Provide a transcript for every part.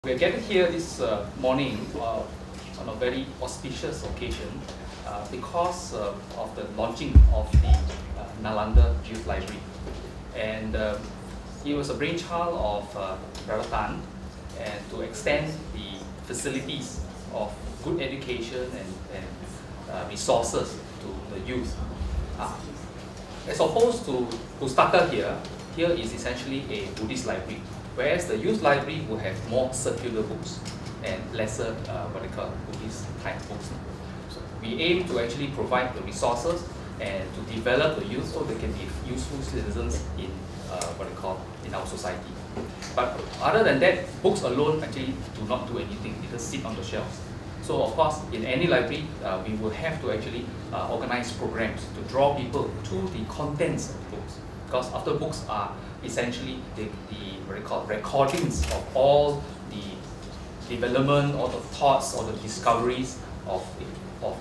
We are gathered here this morning on a very auspicious occasion because of the launching of the Nalanda Youth Library. And it was a brainchild of Brother Tan, and to extend the facilities of good education and resources to the youth. As opposed to Pustaka here is essentially a Buddhist library, whereas the youth library will have more circular books and lesser Buddhist type books. So we aim to actually provide the resources and to develop the youth so they can be useful citizens in in our society. But other than that, books alone actually do not do anything. They just sit on the shelves. So of course, in any library, we will have to actually organize programs to draw people to the contents of the books. Because after books are essentially the recordings of all the development, all the thoughts, all the discoveries of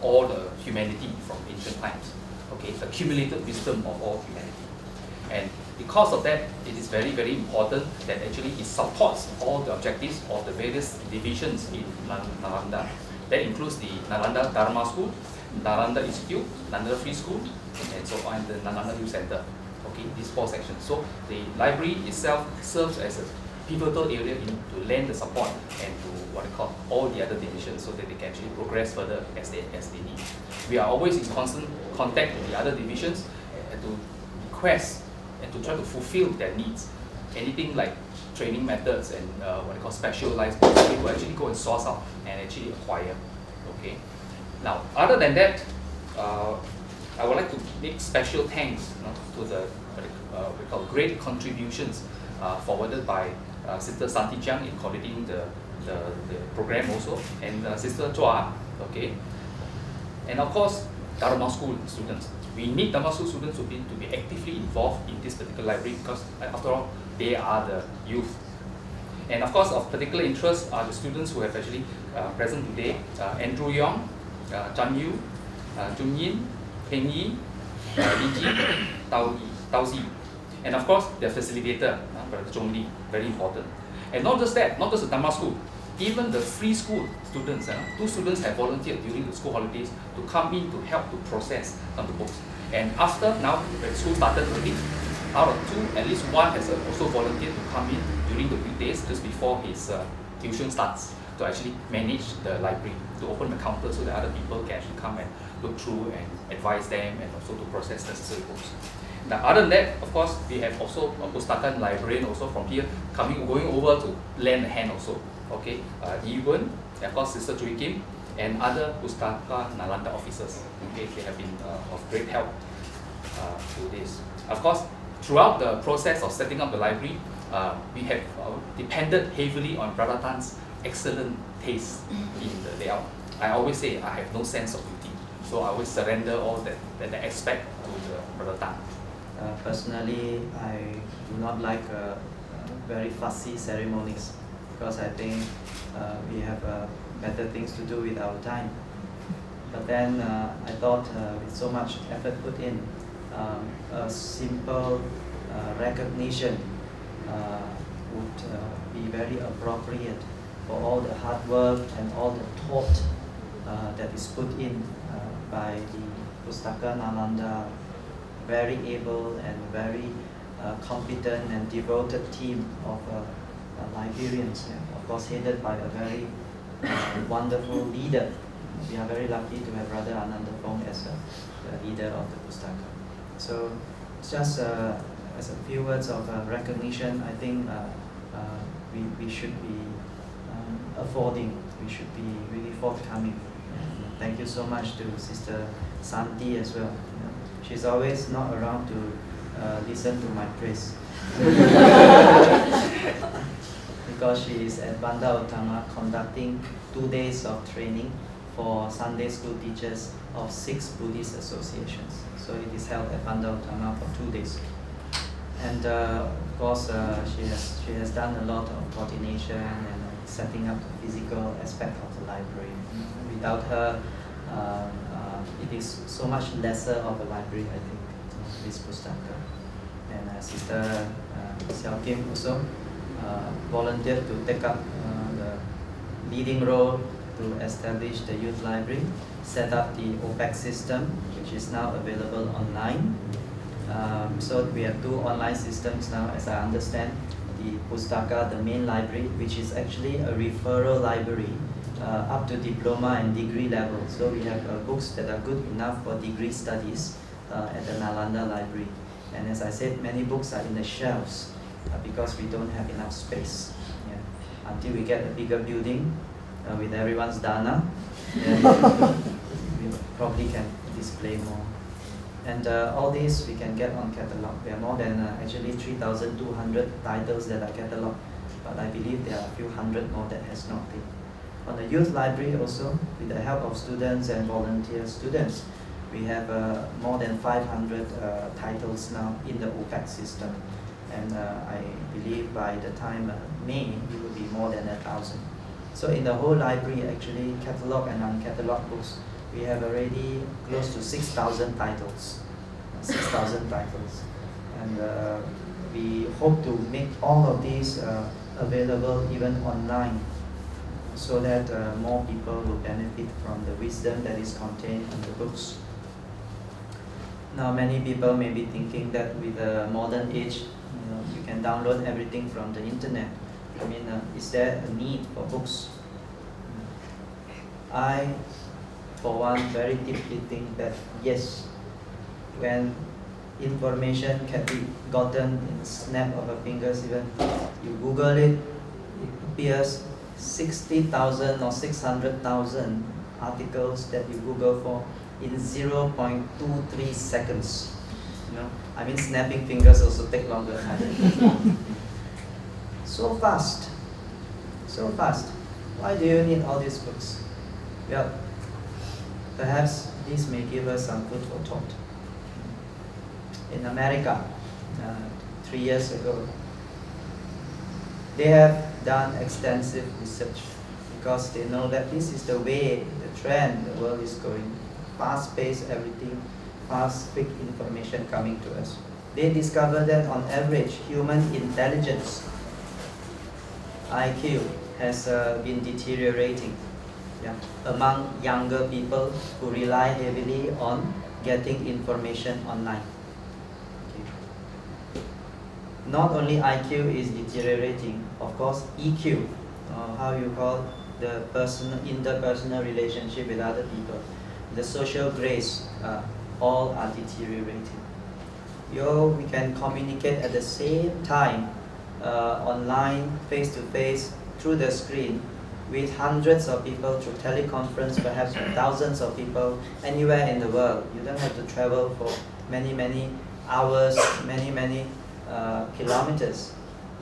all the humanity from ancient times. Okay, the accumulated wisdom of all humanity. And because of that, it is very, very important that actually it supports all the objectives of the various divisions in Nalanda. That includes the Nalanda Dharma School, Nalanda Institute, Nalanda Free School, and so on, the Nalanda Youth Center. Okay, these four sections. So the library itself serves as a pivotal area to lend the support and to all the other divisions so that they can actually progress further as they need. We are always in constant contact with the other divisions and to request and to try to fulfill their needs. Anything like training methods and specialized books, we will actually go and source out and actually acquire. Okay. Now, other than that, I would like to make special thanks to the great contributions forwarded by Sister Santi Jiang in coordinating the program also, and Sister Chua. Okay. And of course, Dharma School students. We need Dharma School students to be actively involved in this particular library because, after all, they are the youth. And of course, of particular interest are the students who have actually present today: Andrew Yong, Chan Yu, Jun Yin, Peng Yi, Li Ji, Tao Zi. And of course, their facilitator, Brother Zhong Li, very important. And not just that, not just the Dharma School, even the free school students, two students have volunteered during the school holidays to come in to help to process some of the books. And after, now, when school started already, out of two, at least one has also volunteered to come in during the weekdays just before his tuition starts to actually manage the library, to open the counter so that other people can actually come and look through and advise them and also to process necessary books. Now, other than that, of course, we have also a Pustaka librarian also from here going over to lend a hand also. Okay, Yi Wen, of course, Sister Chui Kim, and other Pustaka Nalanda officers. Okay, they have been of great help to this. Of course, throughout the process of setting up the library, we have depended heavily on Brother Tan's excellent taste in the layout. I always say I have no sense of beauty, so I always surrender all that aspect to the Brother Tan. Personally, I do not like very fussy ceremonies because I think we have better things to do with our time. But then I thought with so much effort put in, a simple recognition would be very appropriate for all the hard work and all the thought that is put in by the Pustaka Nalanda very able and very competent and devoted team of librarians, of course headed by a very wonderful leader. We are very lucky to have Brother Ananda Fong as the leader of the Pustaka. So just as a few words of recognition, I think we should be affording, we should be really forthcoming. And thank you so much to Sister Santi as well. She's always not around to listen to my praise. Because she is at Banda Utama conducting 2 days of training for Sunday school teachers of 6 Buddhist associations. So it is held at Banda Utama for 2 days. And of course, she has done a lot of coordination and setting up the physical aspect of the library. Without her, it is so much lesser of a library, I think, this Pustaka. And Sister Xiao Kim also volunteered to take up the leading role to establish the youth library, set up the OPEC system, which is now available online. So we have 2 online systems now, as I understand. The Pustaka, the main library, which is actually a referral library up to diploma and degree level. So we have books that are good enough for degree studies at the Nalanda library. And as I said, many books are in the shelves because we don't have enough space. Yeah. Until we get a bigger building with everyone's dana, we probably can display more. And all these we can get on catalog. There are more than actually 3,200 titles that are cataloged, but I believe there are a few hundred more that has not been. On the youth library also, with the help of students and volunteer students, we have more than 500 titles now in the OPEC system. And I believe by the time May, it will be more than 1,000. So in the whole library, actually, catalog and uncatalogued books, we have already close to 6,000 titles. 6,000 titles. And we hope to make all of these available even online, so that more people will benefit from the wisdom that is contained in the books. Now many people may be thinking that with the modern age, you can download everything from the internet. I mean, is there a need for books? I, for one, very deeply think that yes, when information can be gotten in a snap of a fingers, even you Google it, it appears 60,000 or 600,000 articles that you Google for in 0.23 seconds. I mean, snapping fingers also take longer time. So fast, so fast. Why do you need all these books? Well, perhaps this may give us some food for thought. In America, 3 years ago, they have done extensive research because they know that this is the way, the trend the world is going. Fast-paced everything, fast, quick information coming to us. They discovered that on average, human intelligence, IQ, has been deteriorating among younger people who rely heavily on getting information online. Not only IQ is deteriorating, of course, EQ, how you call the interpersonal relationship with other people, the social grace, all are deteriorating. We can communicate at the same time, online, face-to-face, through the screen, with hundreds of people through teleconference, perhaps thousands of people anywhere in the world. You don't have to travel for many hours, many kilometers.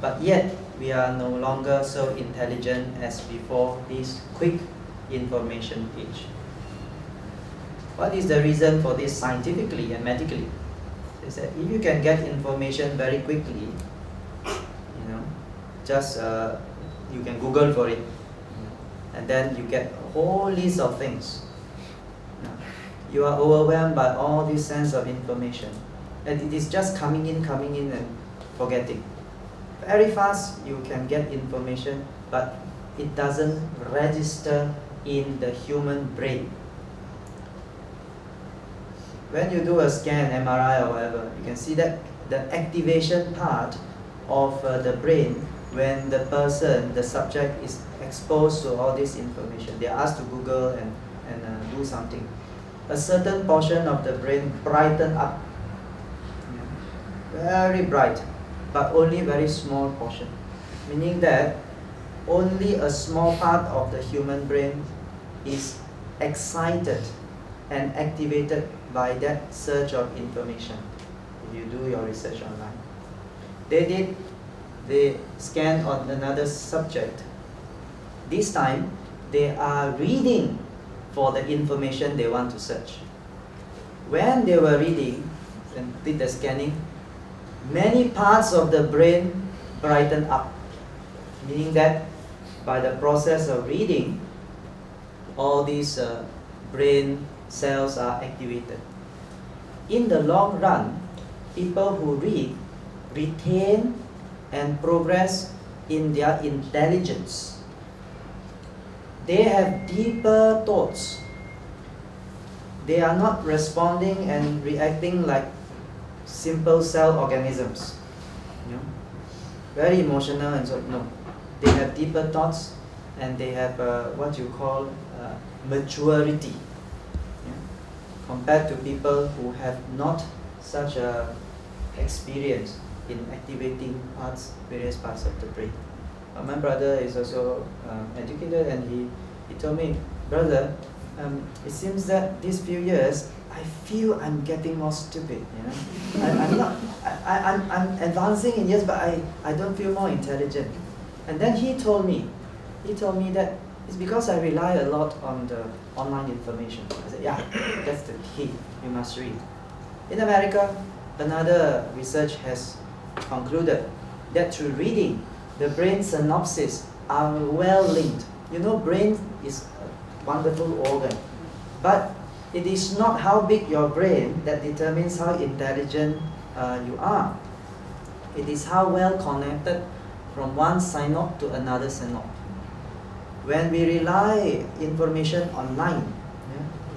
But yet, we are no longer so intelligent as before this quick information age. What is the reason for this scientifically and medically? They said if you can get information very quickly, just you can Google for it, and then you get a whole list of things. You are overwhelmed by all this sense of information, and it is just coming in and forgetting. Very fast you can get information, but it doesn't register in the human brain. When you do a scan, MRI or whatever, you can see that the activation part of the brain, when the person, the subject, is exposed to all this information, they are asked to Google and do something. A certain portion of the brain brighten up, very bright, but only very small portion, meaning that only a small part of the human brain is excited and activated by that surge of information. If you do your research online, they scanned on another subject. This time they are reading for the information they want to search. When they were reading and did the scanning, many parts of the brain brighten up, meaning that by the process of reading, all these brain cells are activated. In the long run, people who read retain and progress in their intelligence. they have deeper thoughts. They are not responding and reacting like simple cell organisms. You know? Very emotional and so, no. They have deeper thoughts and they have what you call maturity. Yeah? Compared to people who have not such a experience in activating various parts of the brain. My brother is also educated, and he told me, brother, it seems that these few years I feel I'm getting more stupid. You know, I'm advancing in years, but I don't feel more intelligent. And then he told me that it's because I rely a lot on the online information. I said, yeah, that's the key. You must read. In America, another research has concluded that through reading, the brain synapses are well linked. You know, brain is a wonderful organ, but it is not how big your brain that determines how intelligent you are. It is how well connected from one synapse to another synapse. When we rely information online,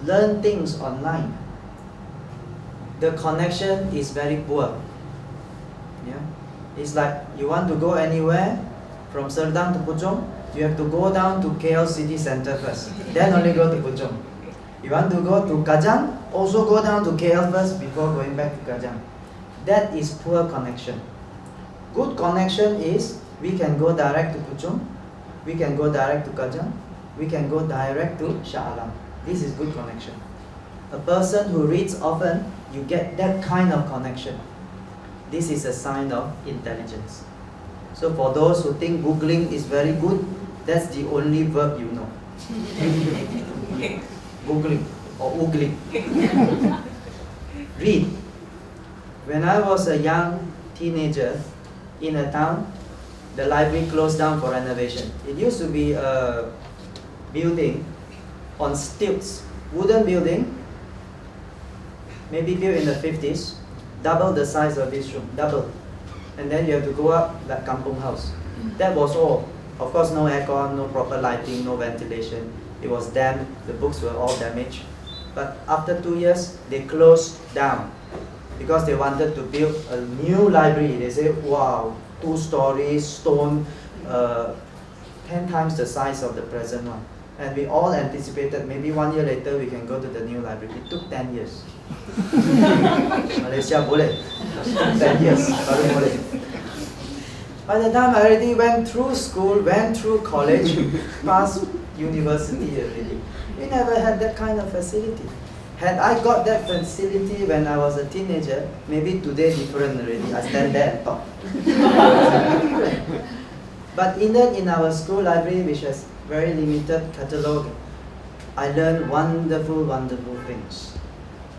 learn things online, the connection is very poor. Yeah? It's like you want to go anywhere from Serdang to Puchong, you have to go down to KL city center first, then only go to Puchong. You want to go to Kajang, also go down to KL first before going back to Kajang. That is poor connection. Good connection is we can go direct to Puchong, we can go direct to Kajang, we can go direct to Shah Alam. This is good connection. A person who reads often, you get that kind of connection. This is a sign of intelligence. So for those who think Googling is very good, that's the only verb you know. Googling or oogling. Read. When I was a young teenager in a town, the library closed down for renovation. It used to be a building on stilts, wooden building, maybe built in the 50s, double the size of this room, double. And then you have to go up like kampung house. That was all. Of course, no aircon, no proper lighting, no ventilation. It was damp, the books were all damaged. But after 2 years, they closed down because they wanted to build a new library. They say, wow, 2 stories, stone, 10 times the size of the present one. And we all anticipated maybe 1 year later we can go to the new library. It took 10 years. Malaysia boleh. 10 years, baru boleh. By the time I already went through school, went through college, passed university already, we never had that kind of facility. Had I got that facility when I was a teenager, maybe today different already. I stand there and talk. But even in our school library, which has very limited catalogue, I learned wonderful, wonderful things.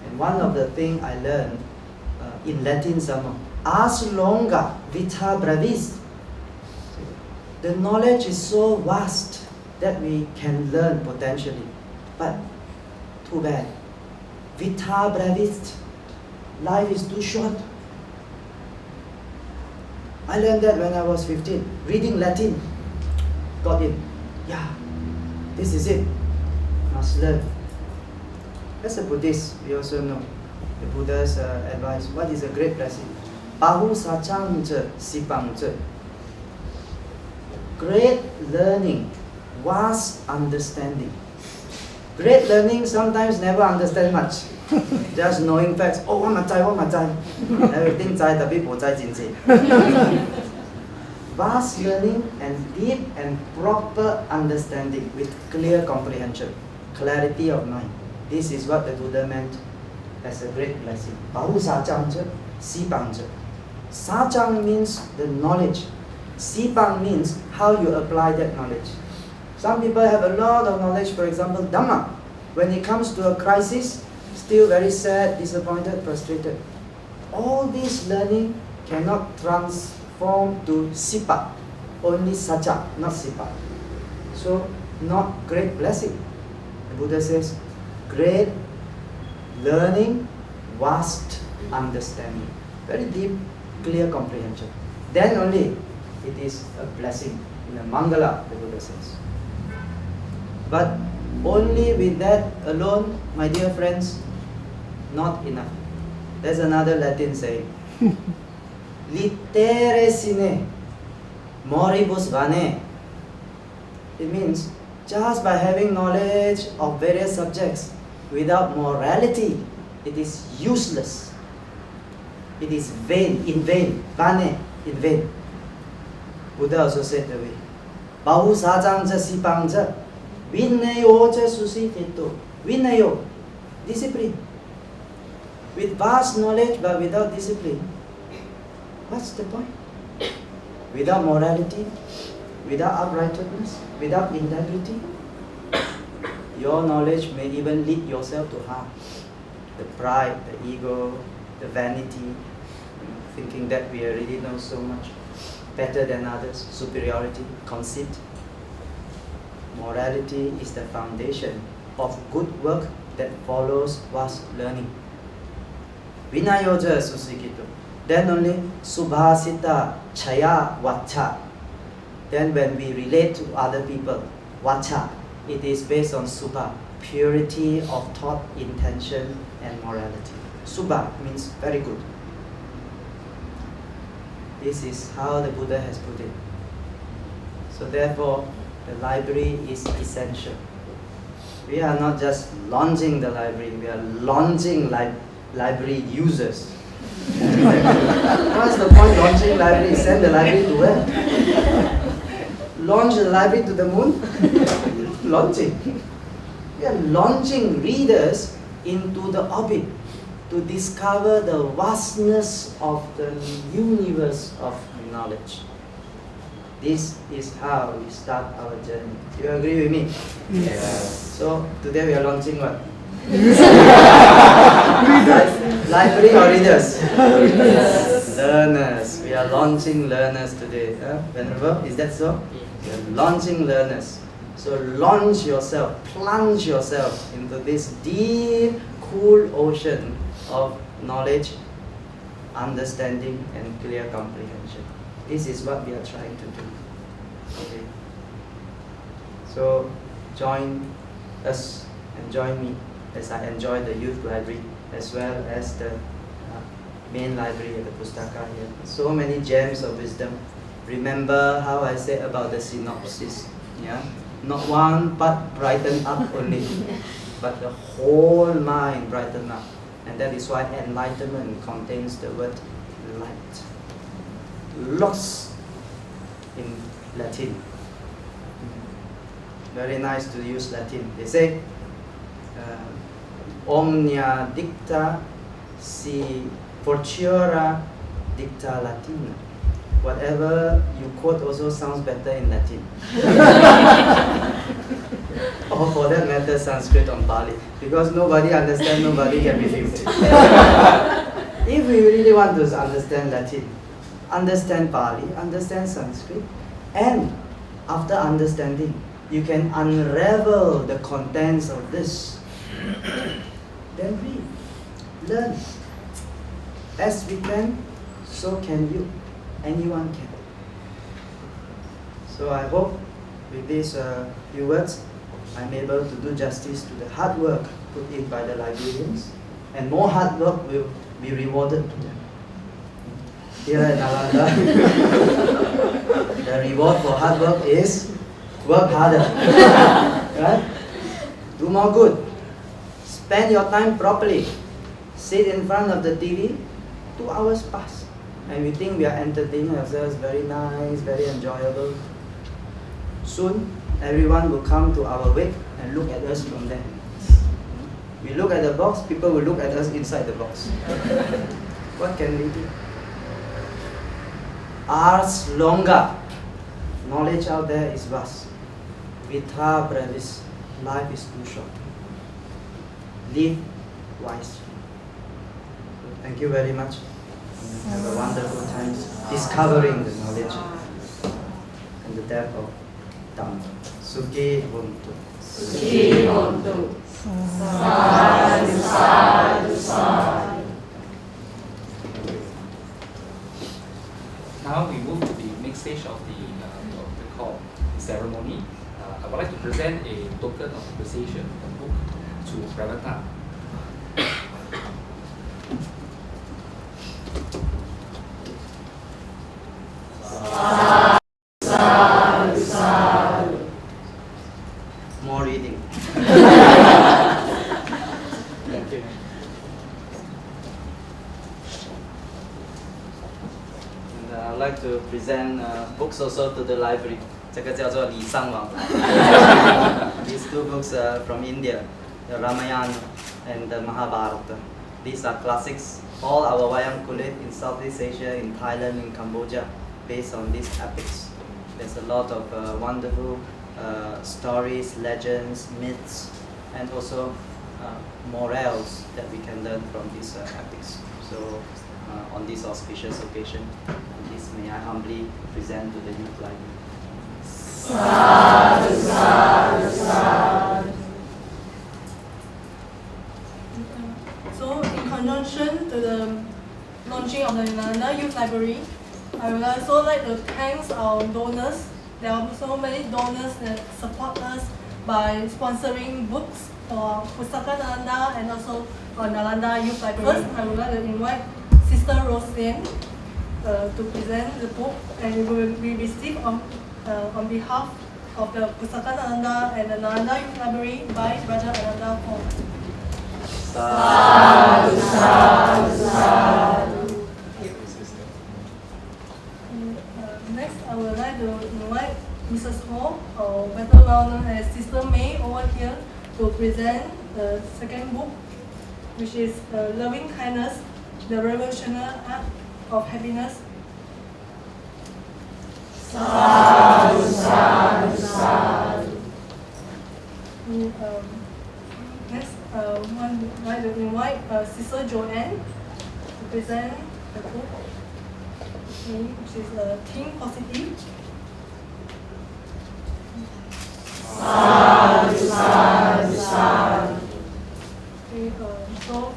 And one of the things I learned in Latin some ars longa, vita brevis. The knowledge is so vast that we can learn potentially. But too bad. Vita brevis. Life is too short. I learned that when I was 15. Reading Latin. Got it. Yeah, this is it. Must learn. As a Buddhist, we also know the Buddha's advice. What is a great blessing? Bahu sachang je, sipang je. Great learning, vast understanding. Great learning sometimes never understand much. Just knowing facts. Oh, what must I? Everything zai, tapi bo zai jin zai. Vast learning and deep and proper understanding with clear comprehension, clarity of mind. This is what the Buddha meant as a great blessing. Bahu sachang je, sipang je. Sachang means the knowledge. Sipang means how you apply that knowledge. Some people have a lot of knowledge, for example, Dhamma. When it comes to a crisis, still very sad, disappointed, frustrated. All this learning cannot transform to sipa. Only sacha, not sipa. So, not great blessing. The Buddha says, great learning, vast understanding. Very deep, clear comprehension. Then only it is a blessing. In a Mangala, the Buddha says. But only with that alone, my dear friends, not enough. There's another Latin saying. Litere sine, moribus vane. It means just by having knowledge of various subjects without morality, it is useless. It is vain, in vain, vane, in vain. Buddha also said the way. Bahu sajang ja sipang ja, vinayo ja susiketo. Vinayo, discipline. With vast knowledge but without discipline, what's the point? Without morality, without uprightness, without integrity, your knowledge may even lead yourself to harm. The pride, the ego, the vanity, thinking that we already know so much better than others, superiority, conceit. Morality is the foundation of good work that follows vast learning. Vinayoja susikito. Then only subhasita chaya vacha. Then when we relate to other people, vacha, it is based on subha, purity of thought, intention and morality. Subha means very good. This is how the Buddha has put it. So therefore, the library is essential. We are not just launching the library, we are launching library users. What's the point launching library? Send the library to where? Launch the library to the moon? Launching. We are launching readers into the orbit to discover the vastness of the universe of knowledge. This is how we start our journey. Do you agree with me? Yes. So today we are launching what? Library or readers? Learners. We are launching learners today. Venerable, is that so? We are launching learners. So launch yourself, plunge yourself into this deep, cool ocean of knowledge, understanding and clear comprehension. This is what we are trying to do. Okay. So join us and join me as I enjoy the youth library as well as the main library at the Pustaka here. So many gems of wisdom. Remember how I said about the synopsis. Yeah? Not one part brighten up only, but the whole mind brighten up. And that is why enlightenment contains the word light. Lost in Latin. Very nice to use Latin. They say, omnia dicta si fortiora dicta Latina. Whatever you quote also sounds better in Latin. Or for that matter, Sanskrit or Pali. Because nobody understands, nobody can refute. If we really want to understand Latin, understand Pali, understand Sanskrit, and after understanding, you can unravel the contents of this. Then read, learn. As we can, so can you. Anyone can. So I hope with these few words, I'm able to do justice to the hard work put in by the librarians, and more hard work will be rewarded to them. Here at Nalanda, the reward for hard work is work harder. Right? Do more good. Spend your time properly. Sit in front of the TV, 2 hours pass. And we think we are entertaining ourselves, very nice, very enjoyable. Soon, everyone will come to our wake and look at us from there. We look at the box, people will look at us inside the box. What can we do? Ars longa. Knowledge out there is vast. Vita brevis. Life is too short. Live wisely. Thank you very much. Have a wonderful time discovering the knowledge and the depth of Dhamma. Sukhi Hontu. Sukhi Hontu. Sadhu, sadhu, sadhu. Now we move to the next stage of the call ceremony. I would like to present a token of appreciation, a book to Brother Tan. More reading. Thank you. And I'd like to present books also to the library. 这个叫做礼尚往来. These two books are from India, the Ramayana and the Mahabharata. These are classics. All our wayang kulit in Southeast Asia, in Thailand, in Cambodia, based on these epics. There's a lot of wonderful stories, legends, myths, and also morals that we can learn from these epics. So, on this auspicious occasion, this may I humbly present to the youth library. Sadhu, sadhu, sadhu. So, in conjunction to the launching of the Nalanda Youth Library, I would also like to thank our donors. There are so many donors that support us by sponsoring books for Pustaka Nalanda and also for Nalanda Youth Library. First, I would like to invite Sister Roseanne to present the book, and it will be received on behalf of the Pustaka Nalanda and the Nalanda Youth Library by Brother Ananda Paul. Sadhu, sadhu, sadhu. Next, I would like to invite Mrs. Ho, or better known as Sister May, over here to present the second book, which is Loving Kindness, the Revolutionary Art of Happiness. Sadhu, sadhu, sadhu. Next, I would like to invite Sister Joanne to present the book, which is Think Positive. Sadhu, sadhu, sadhu. Okay, so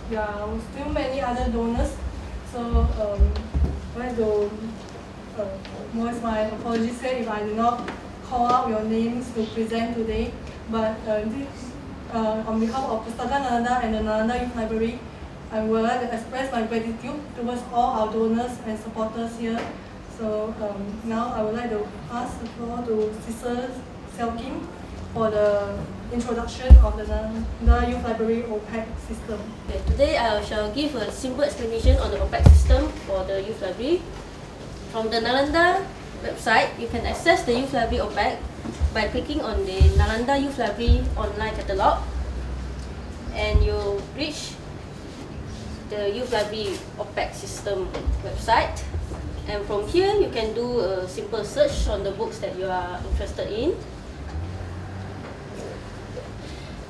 there are still many other donors. So I'd like to voice my apologies here if I do not call out your names to present today. But on behalf of Pustaka Nalanda and the Nalanda Youth Library, I would like to express my gratitude towards all our donors and supporters here. So now I would like to pass the floor to Sister Seow Kim for the introduction of the Nalanda Youth Library OPEC system. Okay, today I shall give a simple explanation on the OPEC system for the Youth Library. From the Nalanda website, you can access the Youth Library OPEC by clicking on the Nalanda Youth Library online catalog, and you reach the Youth Library OPEC system website. And from here, you can do a simple search on the books that you are interested in.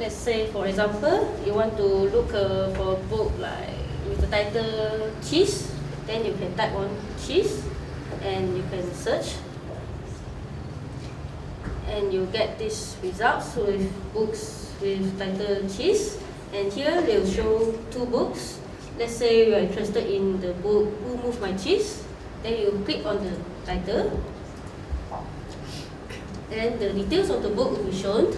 Let's say, for example, you want to look for a book like with the title Cheese, then you can type on cheese and you can search, and you get these results with books with title Cheese. And here they'll show two books. Let's say you are interested in the book Who Moved My Cheese, then you click on the title, and the details of the book will be shown,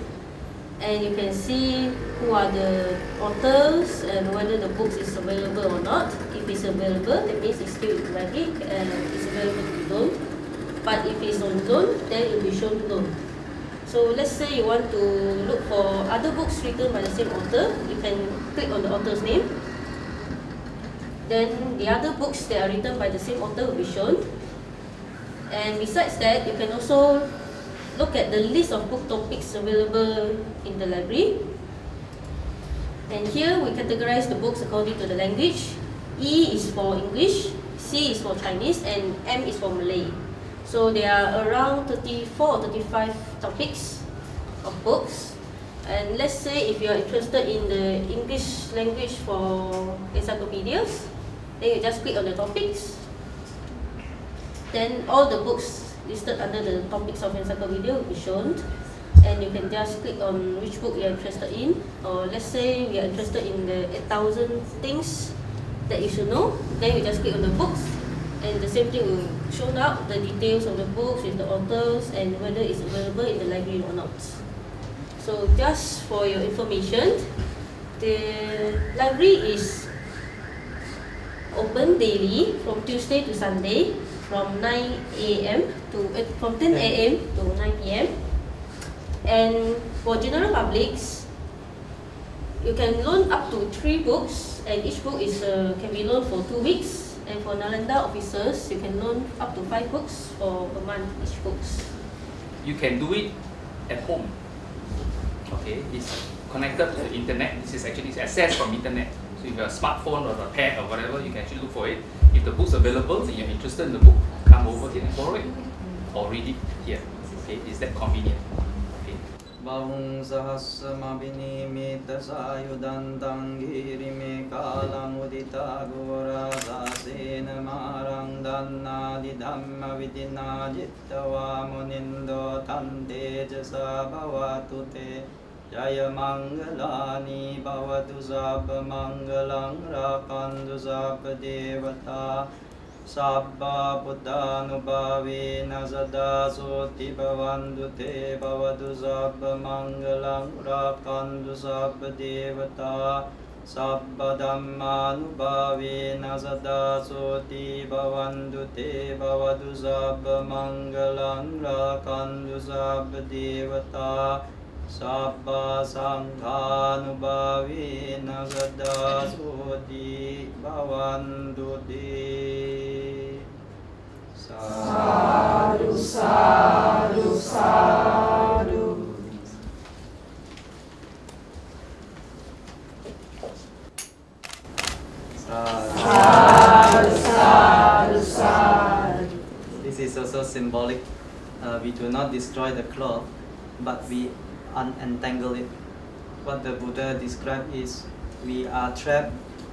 and you can see who are the authors and whether the book is available or not. If it's available, that means it's still in the library and it's available to be loaned. But if it's on loan, then it will be shown loan. So let's say you want to look for other books written by the same author, you can click on the author's name. Then the other books that are written by the same author will be shown. And besides that, you can also look at the list of book topics available in the library. And here we categorize the books according to the language. E is for English, C is for Chinese, and M is for Malay. So there are around 34 or 35 topics of books. And let's say if you are interested in the English language for encyclopedias, then you just click on the topics. Then all the books listed under the topics of encyclopedia will be shown, and you can just click on which book you are interested in. Or let's say we are interested in the 8,000 things that you should know, then you just click on the books, And the same thing will show up the details of the books with the authors and whether it's available in the library or not. So just for your information, the library is open daily from Tuesday to Sunday from 9 a.m. from 10 a.m. to 9 p.m. And for general publics, you can loan up to 3 books, and each book is can be loaned for 2 weeks. And for Nalanda officers, you can loan up to 5 books for a month each books. You can do it at home. Okay, it's connected to the internet. This is actually accessed from internet. So if you have a smartphone or a pad or whatever, you can actually look for it. If the book's available and you're interested in the book, come over here and borrow it or read it here. Okay, is that convenient? Okay. Bahung sahasma binimita sayudantang girime kalang udita gora dasena marang danna di dhamma vidina jittawa munindo tante jasa bhavatu te Jaya Mangalani Bhavatu Sabba Mangalang Rakantu Sabba Devata Sabba Buddhanubhavena Sada Soti Bhavantu Te Bhavatu Sabba Mangalang Rakantu Sabba Devata Sabba Dhammanubhavena Sada Soti Bhavantu Te Bhavatu Sabba Mangalang Rakantu Sabba Devata Sabba Sanghanubhavena Sada Soti Bhavantu Te. Sadhu, sadhu, sadhu. Sadhu, sadhu, sadhu. This is also symbolic. We do not destroy the cloth, but we unentangle it. What the Buddha described is we are trapped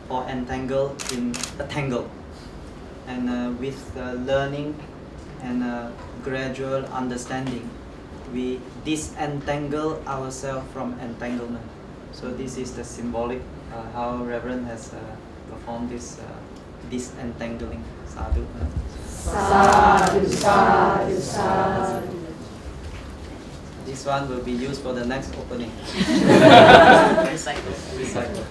or entangled in a tangle. And with learning and gradual understanding, we disentangle ourselves from entanglement. So this is the symbolic how Reverend has performed this disentangling. Sadhu. Sadhu, sadhu, sadhu. This one will be used for the next opening. Recycle. Recycle.